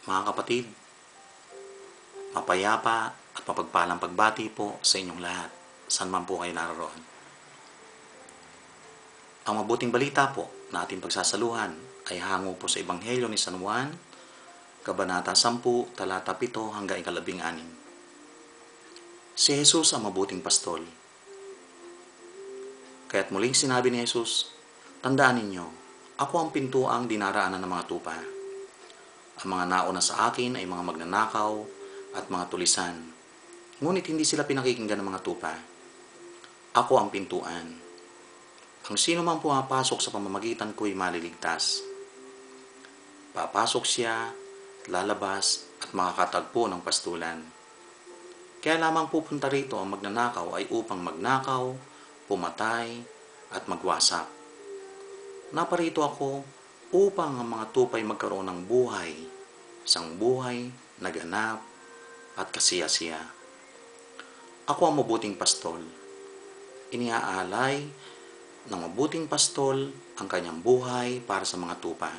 Mga kapatid, mapayapa at mapagpalang pagbati po sa inyong lahat, saan man po kayo naroon. Ang mabuting balita po na ating pagsasaluhan ay hango po sa Ebanghelyo ni San Juan, Kabanata 10, talata 7 hanggang 16. Si Jesus ang mabuting pastol. Kaya't muling sinabi ni Jesus, "Tandaan ninyo, ako ang pintuang dinaraanan ng mga tupa. Ang mga nauna sa akin ay mga magnanakaw at mga tulisan. Ngunit hindi sila pinakikinggan ng mga tupa. Ako ang pintuan. Ang sino mang pumapasok sa pamamagitan ko'y maliligtas. Papasok siya, lalabas at makakatagpo ng pastulan. Kaya lamang pupunta rito ang magnanakaw ay upang magnakaw, pumatay at magwasak. Naparito ako upang ang mga tupay magkaroon ng buhay, isang buhay na ganap at kasiyasiya. Ako ang mabuting pastol. Iniaalay ng mabuting pastol ang kanyang buhay para sa mga tupa.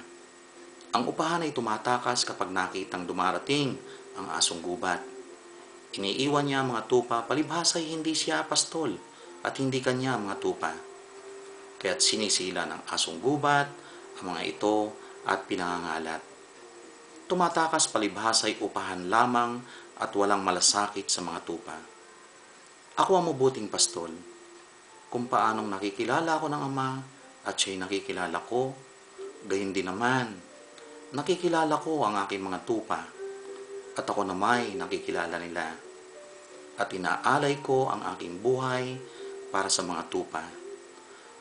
Ang upahan ay tumatakas kapag nakitang dumarating ang asong gubat. Iniiwan niya ang mga tupa, palibhas ay hindi siya pastol at hindi kanya mga tupa. Kaya't sinisila ng asong gubat ang mga ito at pinangangalat. Tumatakas palibhas ay upahan lamang at walang malasakit sa mga tupa. Ako ang mabuting pastol. Kung paanong nakikilala ko ng Ama at siya'y nakikilala ko, gayon din naman, nakikilala ko ang aking mga tupa at ako namay nakikilala nila. At inaalay ko ang aking buhay para sa mga tupa.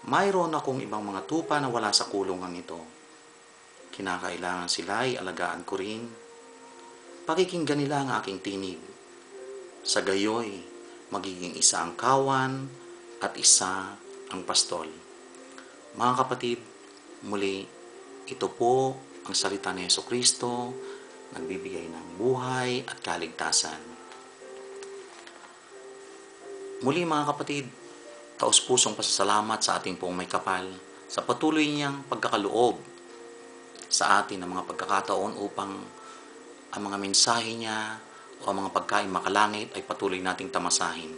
Mayroon akong ibang mga tupa na wala sa kulungan ito. Kinakailangan sila ay alagaan ko rin. Pakikinggan nila ang aking tinig. Sa gayoy, magiging isa ang kawan at isa ang pastol. Mga kapatid, muli, ito po ang salita ni Jesucristo, nagbibigay ng buhay at kaligtasan. Muli mga kapatid, taos-pusong pasasalamat sa ating pong may kapal sa patuloy niyang pagkakaloob sa atin ng mga pagkakataon upang ang mga mensahe niya o ang mga pagkain makalangit ay patuloy nating tamasahin.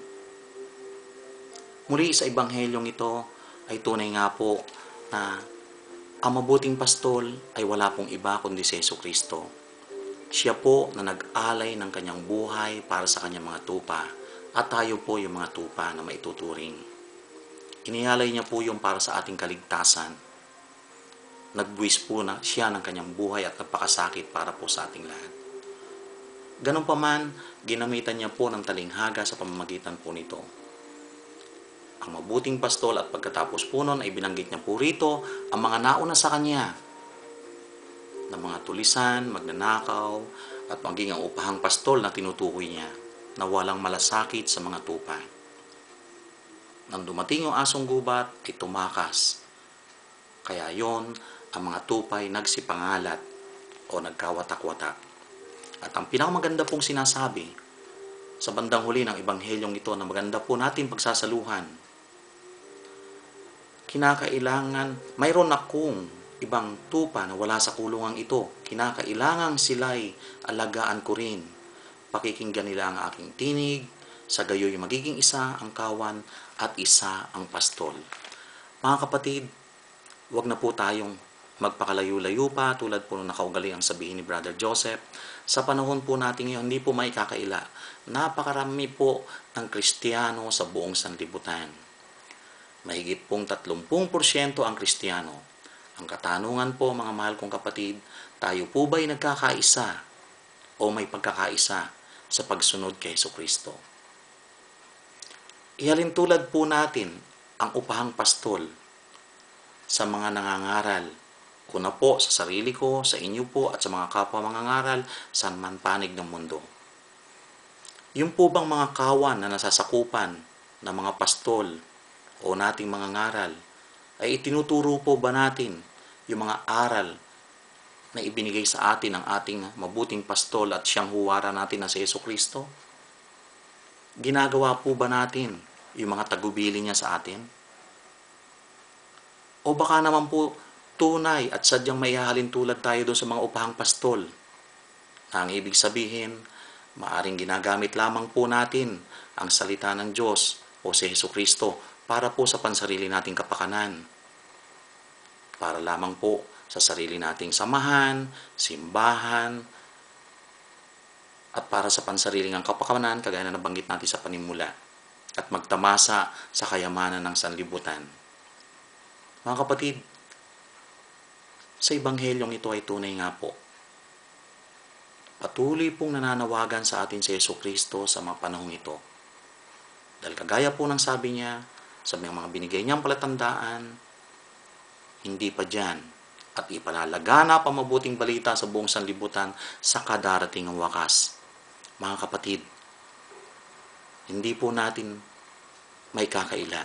Muli sa Ebanghelyong ito ay tunay nga po na ang mabuting pastol ay wala pong iba kundi si Jesucristo. Siya po na nag-alay ng kanyang buhay para sa kanyang mga tupa at tayo po yung mga tupa na maituturing. Inialay niya po yung para sa ating kaligtasan. Nagbuwis po na siya ng kanyang buhay at napakasakit para po sa ating lahat. Ganun pa man, ginamitan niya po ng talinghaga sa pamamagitan po nito. Ang mabuting pastol at pagkatapos po nun ay binanggit niya po rito ang mga nauna sa kanya na mga tulisan, magnanakaw at maging ang upahang pastol na tinutukoy niya na walang malasakit sa mga tupa. Nang dumating yung asong gubat ay tumakas. Kaya yon ang mga tupay nagsipangalat o nagkawatak-watak. At ang pinakamaganda pong sinasabi sa bandang huli ng Ebanghelyong ito na maganda po natin pagsasaluhan, kinakailangan, mayroon akong ibang tupa na wala sa kulungang ito. Kinakailangang sila'y alagaan ko rin. Pakikinggan nila ang aking tinig, sa gayoy magiging isa ang kawan at isa ang pastol. Mga kapatid, wag na po tayong magpakalayo-layo pa tulad po nung nakaugali ang sabihin ni Brother Joseph. Sa panahon po natin ngayon, hindi po may kakaila. Napakarami po ng Kristiyano sa buong sanlibutan. Mahigit pong 30% ang Kristiyano. Ang katanungan po mga mahal kong kapatid, tayo po ba'y nagkakaisa o may pagkakaisa sa pagsunod kay Jesucristo? Ihalin tulad po natin ang upahang pastol sa mga nangangaral. Una po sa sarili ko, sa inyo po at sa mga kapwa mangangaral saan man panig ng mundo. Yung po bang mga kawan na nasasakupan ng mga pastol o nating mga ngaral ay itinuturo po ba natin yung mga aral na ibinigay sa atin ng ating mabuting pastol at siyang huwara natin na si Jesucristo? Ginagawa po ba natin yung mga tagubili niya sa atin? O baka naman po tunay at sadyang maihahalin tulad tayo doon sa mga upahang pastol Na ang ibig sabihin, maaring ginagamit lamang po natin ang salita ng Diyos o si Jesucristo para po sa pansarili nating kapakanan. Para lamang po sa sarili nating samahan, simbahan, at para sa pansariling kapakanan, kagaya na nabanggit natin sa panimula, at magtamasa sa kayamanan ng sanlibutan. Mga kapatid, sa Ebanghelyong ito ay tunay nga po. Patuloy pong nananawagan sa atin si Jesucristo sa mga panahong ito. Dahil kagaya po ng sabi niya, sa mga binigay niyang palatandaan, hindi pa dyan, at ipalalaganap ang mabuting balita sa buong sanlibutan sa kadarating ng wakas. Mga kapatid, hindi po natin may kakaila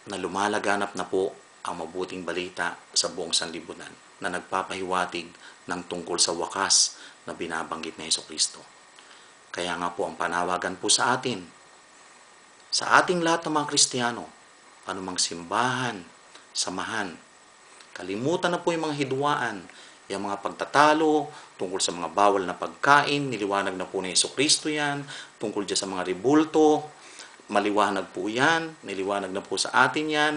na lumalaganap na po ang mabuting balita sa buong sanlibutan na nagpapahiwatig ng tungkol sa wakas na binabanggit ni Jesucristo. Kaya nga po ang panawagan po sa atin, sa ating lahat ng mga Kristiyano, anumang simbahan, samahan, kalimutan na po yung mga hidwaan, yung mga pagtatalo tungkol sa mga bawal na pagkain, niliwanag na po ni Jesucristo yan, tungkol dyan sa mga ribulto, maliwanag po yan, niliwanag na po sa atin yan.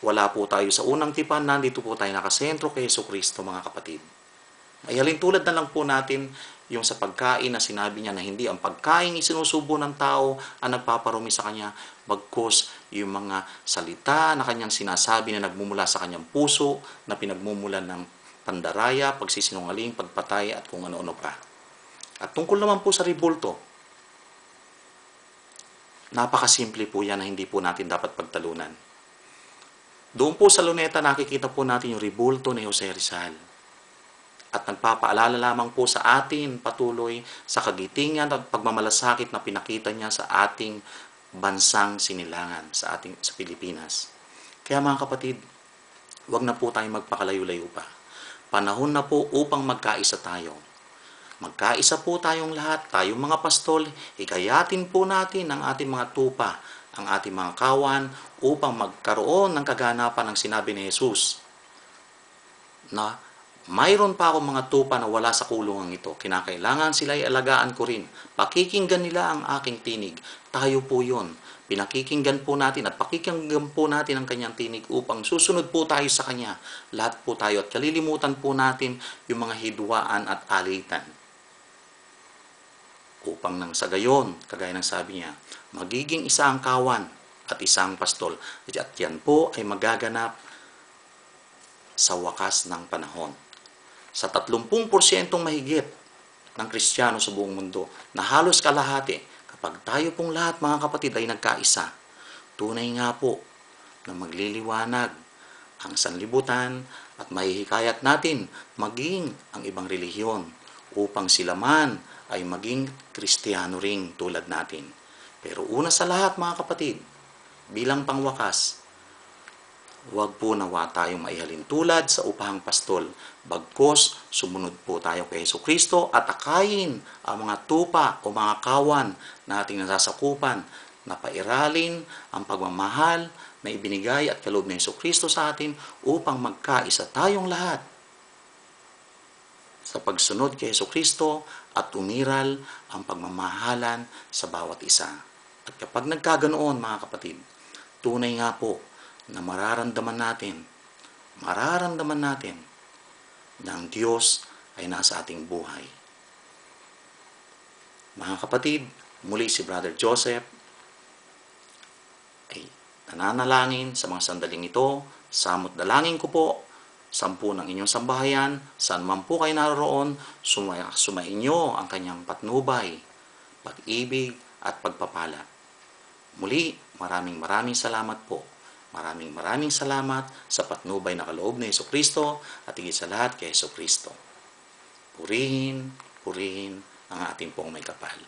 Wala po tayo sa unang tipan, nandito po tayo nakasentro kay Jesucristo, mga kapatid. Ay halintulad na lang po natin yung sa pagkain na sinabi niya na hindi ang pagkain isinusubo ng tao ang nagpaparumi sa kanya, bagkus yung mga salita na kanyang sinasabi na nagmumula sa kanyang puso, na pinagmumulan ng pandaraya, pagsisinungaling, pagpatay at kung ano-ano pa. At tungkol naman po sa ribulto, napakasimple po yan na hindi po natin dapat pagtalunan. Doon po sa luneta nakikita po natin yung ribulto ni Jose Rizal. At nagpapaalala lamang po sa atin patuloy sa kagitingan at pagmamalasakit na pinakita niya sa ating bansang sinilangan, sa Pilipinas. Kaya mga kapatid, huwag na po tayong magpakalayo-layo pa. Panahon na po upang magkaisa tayo. Magkaisa po tayong lahat, tayong mga pastol, ikayatin po natin ang ating mga tupa, ang ating mga kawan, upang magkaroon ng kaganapan ng sinabi ni Jesus na mayroon pa akong mga tupa na wala sa kulungan ito. Kinakailangan sila ay alagaan ko rin. Pakikinggan nila ang aking tinig. Tayo po yun. Pinakikinggan po natin at pakikinggan po natin ang kanyang tinig upang susunod po tayo sa kanya. Lahat po tayo at kalilimutan po natin yung mga hidwaan at alitan. Upang nang sa gayon, kagaya ng sabi niya, magiging isa ang kawan at isang pastol. At yan po ay magaganap sa wakas ng panahon. Sa 30% mahigit ng Kristiyano sa buong mundo, na halos kalahati, kapag tayo pong lahat mga kapatid ay nagkaisa, tunay nga po na magliliwanag ang sanlibutan at mahihikayat natin maging ang ibang relihiyon upang sila man ay maging Kristiyano ring tulad natin. Pero una sa lahat mga kapatid, bilang pangwakas, huwag po nawa tayong maihalin tulad sa upahang pastol. Bagkos, sumunod po tayo kay Jesucristo at akayin ang mga tupa o mga kawan na ating nasasakupan na pairalin ang pagmamahal na ibinigay at kaloob ni Jesucristo sa atin upang magkaisa tayong lahat sa pagsunod kay Jesucristo at umiral ang pagmamahalan sa bawat isa. At kapag nagkaganoon mga kapatid, tunay nga po na mararamdaman natin na ang Diyos ay nasa ating buhay. Mga kapatid, muli si Brother Joseph ay nananalangin sa mga sandaling ito. Samot dalangin ko po, 10 ng inyong sambahayan, saan man po kayo naroon, sumainyo ang kanyang patnubay, pag-ibig at pagpapala. Muli, maraming salamat po. Maraming salamat sa patnubay na kaloob ni Jesucristo at higit sa lahat kay Jesucristo. Purihin ang ating pong may kapal.